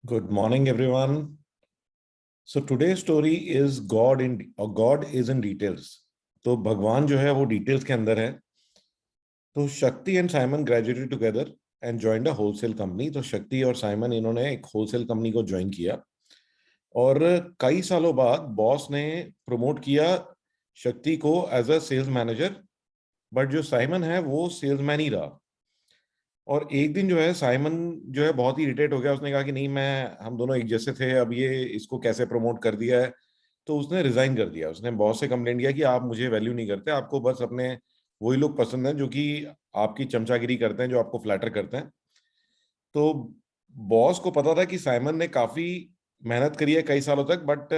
Good morning, everyone. So today's story is God is in details. तो भगवान जो है वो डिटेल्स के अंदर है. तो शक्ति and Simon graduated together and joined a wholesale company. तो शक्ति और साइमन इन्होंने एक होलसेल कंपनी को ज्वाइन किया और कई सालों बाद बॉस ने प्रमोट किया शक्ति को as a sales manager. But जो साइमन है वो सेल्समैन ही रहा. और एक दिन जो है साइमन जो है बहुत ही इरिटेट हो गया. उसने कहा कि नहीं, मैं हम दोनों एक जैसे थे, अब ये इसको कैसे प्रमोट कर दिया है. तो उसने रिजाइन कर दिया. उसने बॉस से कंप्लेंट किया कि आप मुझे वैल्यू नहीं करते, आपको बस अपने वही लोग पसंद हैं जो कि आपकी चमचागिरी करते हैं, जो आपको फ्लैटर करते हैं. तो बॉस को पता था कि साइमन ने काफी मेहनत करी है कई सालों तक. But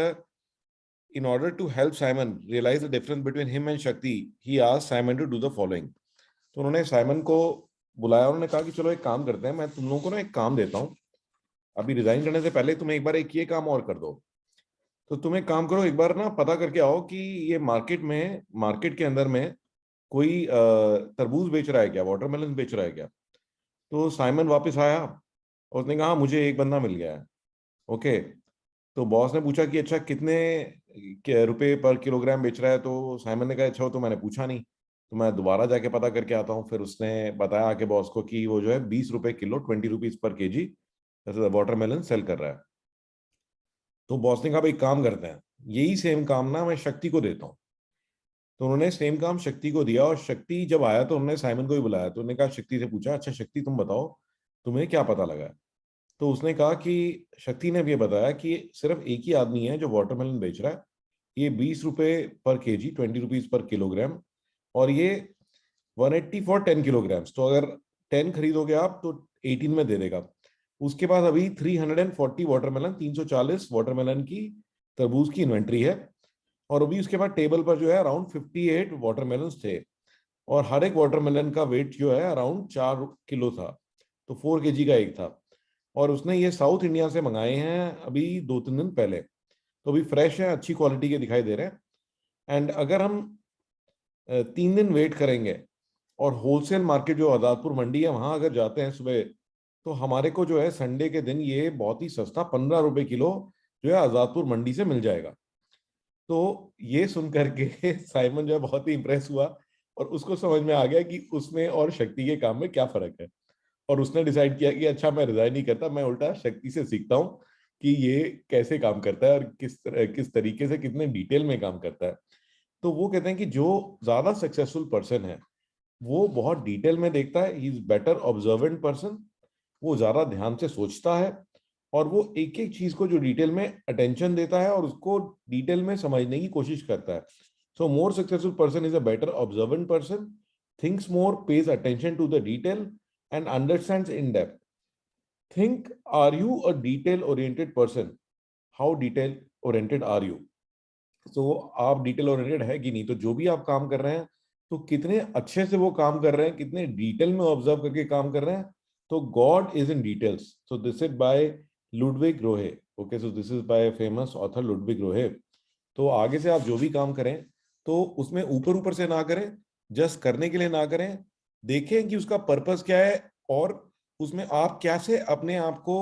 in order to help Simon realise the difference between him and Shakti, he asked Simon to do the following. तो उन्होंने साइमन को बुलाया. उन्होंने कहा कि चलो एक काम करते हैं, मैं तुम लोगों को ना एक काम देता हूँ. अभी रिजाइन करने से पहले तुम एक बार एक ये काम और कर दो. तो तुम एक काम करो, एक बार ना पता करके आओ कि ये मार्केट के अंदर में कोई तरबूज बेच रहा है क्या, वाटरमेलन बेच रहा है क्या. तो साइमन वापस आया और उसने कहा मुझे एक बंदा मिल गया है. ओके. तो बॉस ने पूछा कि अच्छा कितने रुपए पर किलोग्राम बेच रहा है. तो साइमन ने कहा अच्छा, वो तो मैंने पूछा नहीं, तो मैं दोबारा जाके पता करके आता हूँ. फिर उसने बताया आके बॉस को कि वो जो है 20 रुपए kilo, 20 rupees per KG watermelon sell कर रहा है. तो बॉस ने कहा भाई काम करते हैं, यही सेम काम ना मैं शक्ति को देता हूँ. तो उन्होंने सेम काम शक्ति को दिया. और शक्ति जब आया तो उन्होंने साइमन को ही बुलाया. तो उन्होंने कहा, शक्ति से पूछा, अच्छा शक्ति तुम बताओ तुम्हें क्या पता लगा. तो उसने कहा कि शक्ति ने भी ये बताया कि सिर्फ एक ही आदमी है जो वाटरमेलन बेच रहा है. ये 20 रुपए पर केजी, 20 रुपीज पर किलोग्राम. और ये 180 फॉर 10 किलोग्राम्स. तो अगर 10 खरीदोगे आप तो 18 में दे देगा. उसके बाद अभी 340 वाटरमेलन, 340 वाटरमेलन की तरबूज की इन्वेंट्री है. और अभी उसके बाद टेबल पर जो है अराउंड 58 वाटरमेलन थे. और हर एक वाटरमेलन का वेट जो है अराउंड 4 किलो था. तो 4 केजी का एक था. और उसने ये साउथ इंडिया से मंगाए हैं अभी 2-3 दिन पहले. तो अभी फ्रेश है, अच्छी क्वालिटी के दिखाई दे रहे हैं. एंड अगर हम 3 दिन वेट करेंगे और होलसेल मार्केट जो आजादपुर मंडी है वहां अगर जाते हैं सुबह, तो हमारे को जो है संडे के दिन ये बहुत ही सस्ता 15 रुपए किलो जो है आजादपुर मंडी से मिल जाएगा. तो ये सुन करके साइमन जो है बहुत ही इंप्रेस हुआ और उसको समझ में आ गया कि उसमें और शक्ति के काम में क्या फर्क है. और उसने डिसाइड किया कि अच्छा मैं रिजाइन नहीं करता, मैं उल्टा शक्ति से सीखता हूँ कि ये कैसे काम करता है और किस तरीके से कितने डिटेल में काम करता है. तो वो कहते हैं कि जो ज्यादा सक्सेसफुल पर्सन है वो बहुत डिटेल में देखता है. He is better observant person. वो ज्यादा ध्यान से सोचता है और वो एक एक चीज को जो डिटेल में अटेंशन देता है और उसको डिटेल में समझने की कोशिश करता है. So more successful person is a better observant person, thinks more, pays attention to the detail and understands in depth. Think, are you a detail oriented person? How detail oriented are you? So आप detail oriented है कि नहीं. तो जो भी आप काम कर रहे हैं तो कितने अच्छे से वो काम कर रहे हैं, कितने डिटेल में ऑब्जर्व करके काम कर रहे हैं. तो God is in details. So this is by Ludwig Rohe. Okay, so this is by famous author Ludwig Rohe. तो आगे से आप जो भी काम करें तो उसमें ऊपर ऊपर से ना करें, जस्ट करने के लिए ना करें. देखें कि उसका पर्पस क्या है और उसमें आप कैसे अपने आप को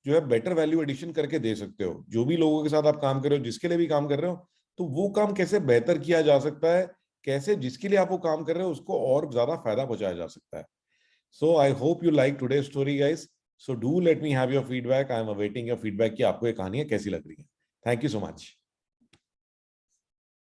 जो है बेटर वैल्यू एडिशन करके दे सकते हो. जो भी लोगों के साथ आप काम कर रहे हो, जिसके लिए भी काम कर रहे हो, तो वो काम कैसे बेहतर किया जा सकता है, कैसे जिसके लिए आप वो काम कर रहे हो उसको और ज्यादा फायदा पहुंचाया जा सकता है. So I hope you like today story guys. So do let me have your feedback. I am awaiting your feedback कि आपको ये कहानियां कैसी लग रही है. Thank you so much.